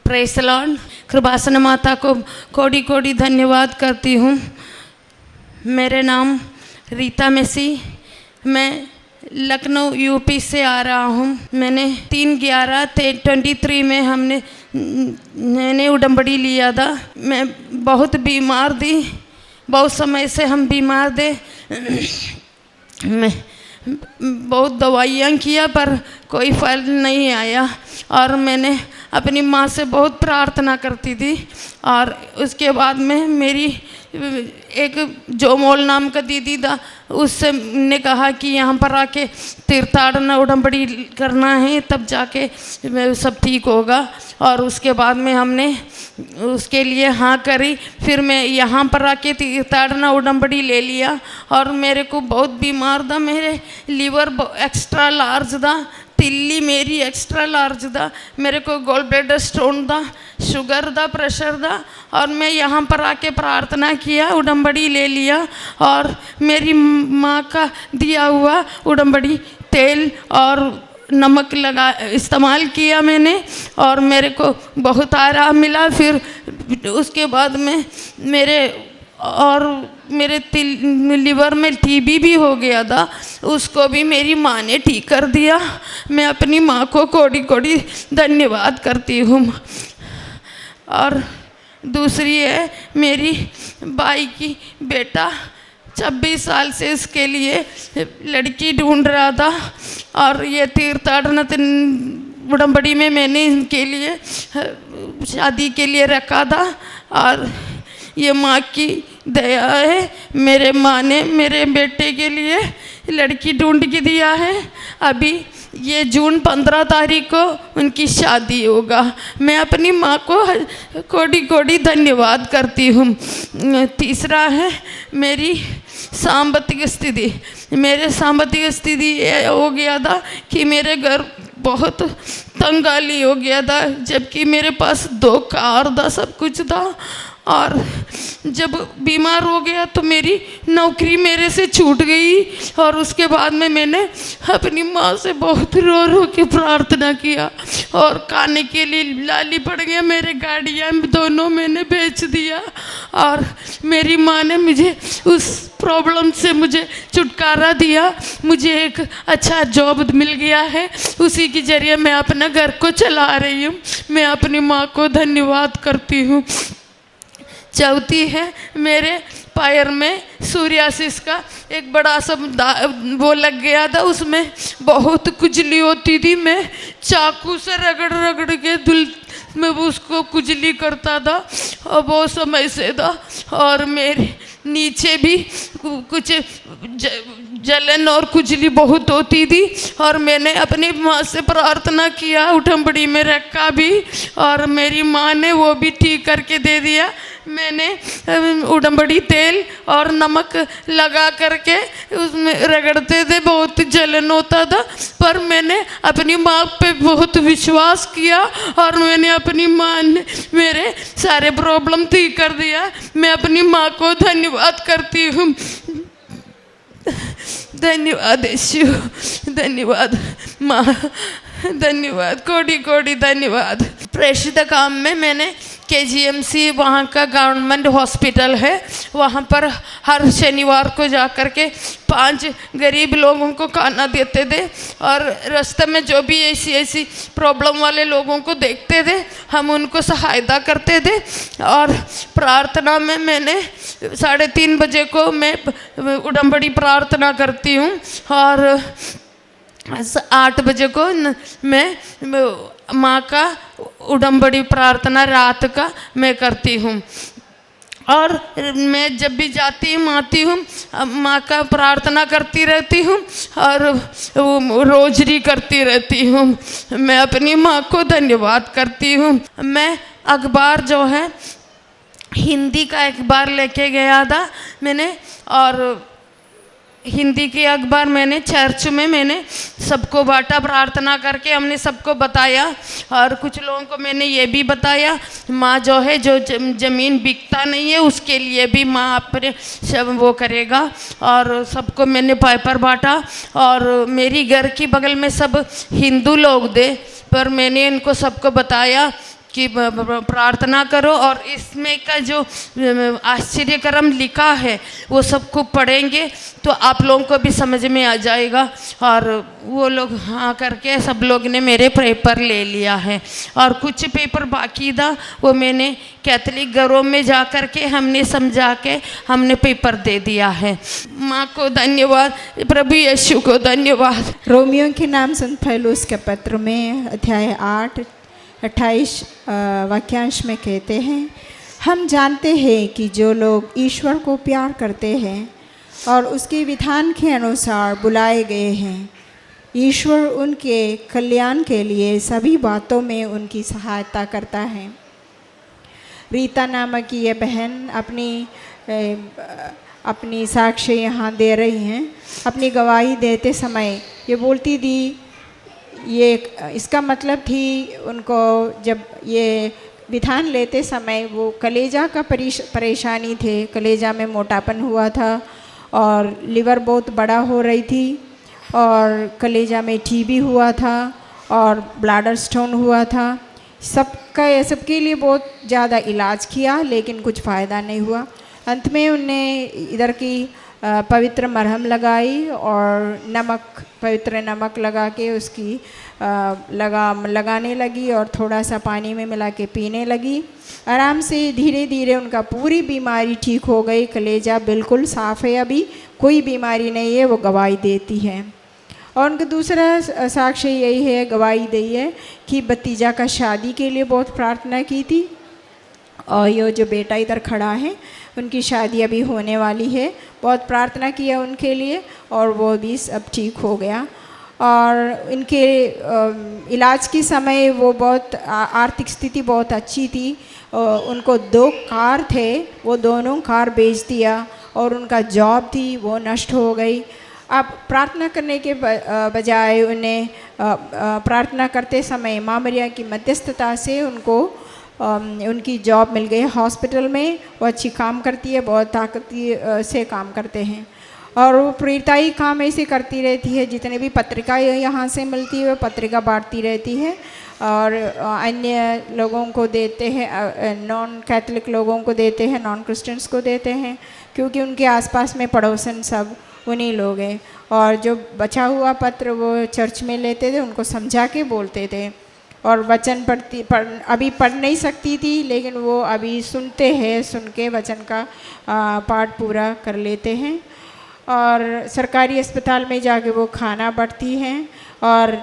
Press Lord. कृपासन माता को कोटि कोटि धन्यवाद करती हूँ। मेरे नाम रीता मेसी, मैं लखनऊ यूपी से आ रहा हूँ। मैंने 3/11/23 में मैंने उडंबड़ी लिया था। मैं बहुत बीमार थी, बहुत समय से हम बीमार थे। मैं बहुत दवाइयाँ किया पर कोई फल नहीं आया और मैंने अपनी माँ से बहुत प्रार्थना करती थी। और उसके बाद में मेरी एक जोमोल नाम का दीदी था, उससे ने कहा कि यहाँ पर आके तीर्थाटन उडंबड़ी करना है, तब जाके सब ठीक होगा। और उसके बाद में हमने उसके लिए हाँ करी। फिर मैं यहाँ पर आके तीर्थाटन उडंबड़ी ले लिया और मेरे को बहुत बीमार था। मेरे लीवर एक्स्ट्रा लार्ज था, तिल्ली मेरी एक्स्ट्रा लार्ज था, मेरे को गॉल ब्लैडर स्टोन था, शुगर था, प्रेशर था। और मैं यहाँ पर आके प्रार्थना किया, उडंबड़ी ले लिया और मेरी माँ का दिया हुआ उडंबड़ी तेल और नमक लगा इस्तेमाल किया मैंने और मेरे को बहुत आराम मिला। फिर उसके बाद में मेरे लीवर में टीबी भी हो गया था, उसको भी मेरी माँ ने ठीक कर दिया। मैं अपनी माँ को कोटि कोटि धन्यवाद करती हूँ। और दूसरी है मेरी भाई की बेटा, 26 साल से इसके लिए लड़की ढूंढ रहा था और ये तीर्थाटन उडंबड़ी में मैंने इनके लिए शादी के लिए रखा था। और ये माँ की दया है, मेरे माँ ने मेरे बेटे के लिए लड़की ढूंढ के दिया है। अभी ये जून 15 तारीख को उनकी शादी होगा। मैं अपनी माँ को कोटि कोटि धन्यवाद करती हूँ। तीसरा है मेरी सांपत्तिक स्थिति। मेरे सांपत्तिक स्थिति ये हो गया था कि मेरे घर बहुत तंगाली हो गया था, जबकि मेरे पास 2 कार था, सब कुछ था। और जब बीमार हो गया तो मेरी नौकरी मेरे से छूट गई और उसके बाद में मैंने अपनी माँ से बहुत रो रो के प्रार्थना किया और खाने के लिए लाली पड़ गया। मेरे गाड़ियाँ दोनों मैंने बेच दिया और मेरी माँ ने मुझे उस प्रॉब्लम से मुझे छुटकारा दिया। मुझे एक अच्छा जॉब मिल गया है, उसी के जरिए मैं अपना घर को चला रही हूँ। मैं अपनी माँ को धन्यवाद करती हूँ। चौथी है मेरे पैर में सूर्यासिस का एक बड़ा सा वो लग गया था, उसमें बहुत खुजली होती थी। मैं चाकू से रगड़ रगड़ के मैं उसको खुजली करता था और बहुत समय से था। और मेरे नीचे भी कुछ जलन और खुजली बहुत होती थी और मैंने अपनी माँ से प्रार्थना किया, उडंबड़ी में रखा भी और मेरी माँ ने वो भी ठीक करके दे दिया। मैंने उडंबड़ी तेल और नमक लगा करके उसमें रगड़ते थे, बहुत जलन होता था, पर मैंने अपनी माँ पे बहुत विश्वास किया और मैंने अपनी माँ ने मेरे सारे प्रॉब्लम ठीक कर दिया। मैं अपनी माँ को धन्यवाद करती हूँ। धन्यवाद यीशु, धन्यवाद माँ, धन्यवाद, कोटि कोटि धन्यवाद। प्रेषित काम में मैंने KGMC वहाँ का गवर्नमेंट हॉस्पिटल है, वहाँ पर हर शनिवार को जा कर के 5 गरीब लोगों को खाना देते थे और रास्ते में जो भी ऐसी प्रॉब्लम वाले लोगों को देखते थे हम उनको सहायता करते थे। और प्रार्थना में मैंने 3:30 बजे को मैं उडंबड़ी प्रार्थना करती हूँ और 8 बजे को मैं माँ का उडंबड़ी प्रार्थना रात का मैं करती हूँ। और मैं जब भी जाती हूँ आती हूँ माँ का प्रार्थना करती रहती हूँ और रोजरी करती रहती हूँ। मैं अपनी माँ को धन्यवाद करती हूँ। मैं अखबार जो है हिंदी का अखबार लेके गया था मैंने और हिंदी के अखबार मैंने चर्च में मैंने सबको बांटा, प्रार्थना करके हमने सबको बताया। और कुछ लोगों को मैंने ये भी बताया माँ जो है जो ज़मीन बिकता नहीं है उसके लिए भी माँ अपने सब वो करेगा। और सबको मैंने पेपर बांटा और मेरी घर की बगल में सब हिंदू लोग थे, पर मैंने इनको सबको बताया कि प्रार्थना करो और इसमें का जो आश्चर्यक्रम लिखा है वो सब खूब पढ़ेंगे तो आप लोगों को भी समझ में आ जाएगा। और वो लोग हाँ करके सब लोग ने मेरे पेपर ले लिया है और कुछ पेपर बाकी था वो मैंने कैथलिक घरों में जा कर के हमने समझा के हमने पेपर दे दिया है। माँ को धन्यवाद, प्रभु यीशु को धन्यवाद। रोमियो के नाम संत पौलुस के पत्र में अध्याय 8-28 वाक्यांश में कहते हैं, हम जानते हैं कि जो लोग ईश्वर को प्यार करते हैं और उसके विधान के अनुसार बुलाए गए हैं, ईश्वर उनके कल्याण के लिए सभी बातों में उनकी सहायता करता है। रीता नामक की ये बहन अपनी साक्ष्य यहाँ दे रही हैं। अपनी गवाही देते समय ये बोलती थी, ये इसका मतलब थी उनको जब ये विधान लेते समय वो कलेजा का परेशानी थे, कलेजा में मोटापन हुआ था और लिवर बहुत बड़ा हो रही थी और कलेजा में टीबी हुआ था और ब्लैडर स्टोन हुआ था। सबके लिए बहुत ज़्यादा इलाज किया लेकिन कुछ फ़ायदा नहीं हुआ। अंत में उनने इधर की पवित्र मरहम लगाई और पवित्र नमक लगा के उसकी लगाने लगी और थोड़ा सा पानी में मिला के पीने लगी। आराम से धीरे धीरे उनका पूरी बीमारी ठीक हो गई। कलेजा बिल्कुल साफ़ है, अभी कोई बीमारी नहीं है, वो गवाही देती है। और उनका दूसरा साक्ष्य यही है, गवाही दी है कि भतीजा का शादी के लिए बहुत प्रार्थना की थी और ये जो बेटा इधर खड़ा है उनकी शादी अभी होने वाली है। बहुत प्रार्थना किया उनके लिए और वो भी सब ठीक हो गया। और इनके इलाज के समय वो बहुत आर्थिक स्थिति बहुत अच्छी थी। उनको 2 कार थे, वो दोनों कार बेच दिया और उनका जॉब थी वो नष्ट हो गई। अब प्रार्थना करने के बजाय उन्हें प्रार्थना करते समय माँ मरिया की मध्यस्थता से उनको उनकी जॉब मिल गई हॉस्पिटल में। वो अच्छी काम करती है, बहुत ताकत से काम करते हैं और वो प्रेरिताई काम ऐसे करती रहती है। जितने भी पत्रिका यहाँ से मिलती है वो पत्रिका बांटती रहती है और अन्य लोगों को देते हैं, नॉन कैथलिक लोगों को देते हैं, नॉन क्रिश्चियंस को देते हैं, क्योंकि उनके आसपास में पड़ोसन सब उन्हीं लोग हैं। और जो बचा हुआ पत्र वो चर्च में लेते थे, उनको समझा के बोलते थे। और वचन अभी पढ़ नहीं सकती थी लेकिन वो अभी सुनते हैं, सुन के वचन का पाठ पूरा कर लेते हैं। और सरकारी अस्पताल में जाके वो खाना बांटती हैं और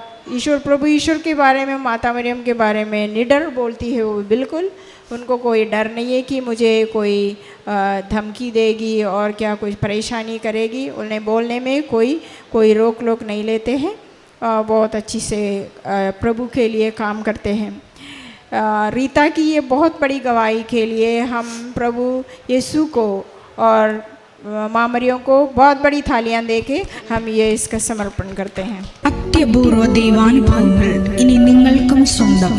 प्रभु ईश्वर के बारे में, माता मरियम के बारे में निडर बोलती है। वो बिल्कुल, उनको कोई डर नहीं है कि मुझे कोई धमकी देगी और क्या कुछ परेशानी करेगी। उन्हें बोलने में कोई रोक लोक नहीं लेते हैं। बहुत अच्छी से प्रभु के लिए काम करते हैं। रीता की ये बहुत बड़ी गवाही के लिए हम प्रभु यीशु को और माँ मरियम को बहुत बड़ी थालियां देके हम ये इसका समर्पण करते हैं। अत्यपूर्व ദൈവാനുഭവങ്ങൾ ഇനി നിങ്ങൾക്കും സ്വന്തം।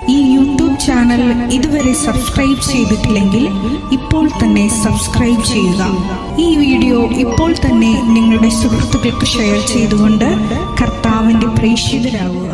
ഈ യൂട്യൂബ് ചാനൽ ഇതുവരെ സബ്സ്ക്രൈബ് ചെയ്തിട്ടില്ലെങ്കിൽ ഇപ്പോൾ തന്നെ സബ്സ്ക്രൈബ് ചെയ്യുക. ഈ വീഡിയോ ഇപ്പോൾ തന്നെ നിങ്ങളുടെ സുഹൃത്തുക്കൾക്ക് ഷെയർ ചെയ്തുകൊണ്ട് കർത്താവിന്റെ പ്രേക്ഷിതരാകുക.